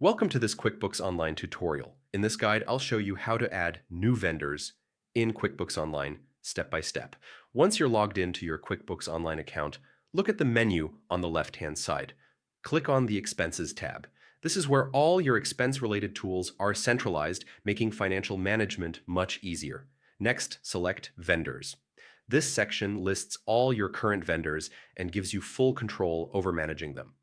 Welcome to this QuickBooks Online tutorial. In this guide, I'll show you how to add new vendors in QuickBooks Online step by step. Once you're logged into your QuickBooks Online account, look at the menu on the left-hand side. Click on the Expenses tab. This is where all your expense-related tools are centralized, making financial management much easier. Next, select Vendors. This section lists all your current vendors and gives you full control over managing them.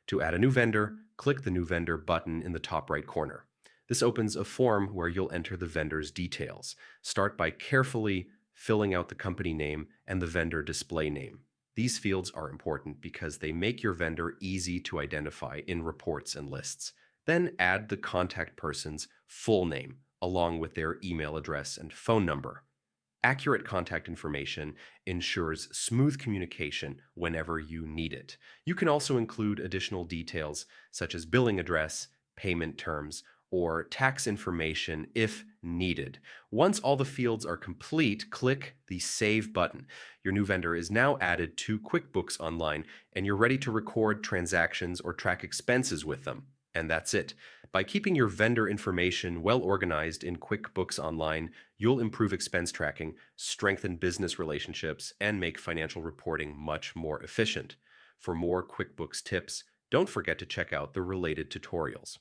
To add a new vendor, click the New Vendor button in the top right corner. This opens a form where you'll enter the vendor's details. Start by carefully filling out the company name and the vendor display name. These fields are important because they make your vendor easy to identify in reports and lists. Then add the contact person's full name, along with their email address and phone number. Accurate contact information ensures smooth communication whenever you need it. You can also include additional details such as billing address, payment terms, or tax information if needed. Once all the fields are complete, click the Save button. Your new vendor is now added to QuickBooks Online, and you're ready to record transactions or track expenses with them. And that's it. By keeping your vendor information well organized in QuickBooks Online, you'll improve expense tracking, strengthen business relationships, and make financial reporting much more efficient. For more QuickBooks tips, don't forget to check out the related tutorials.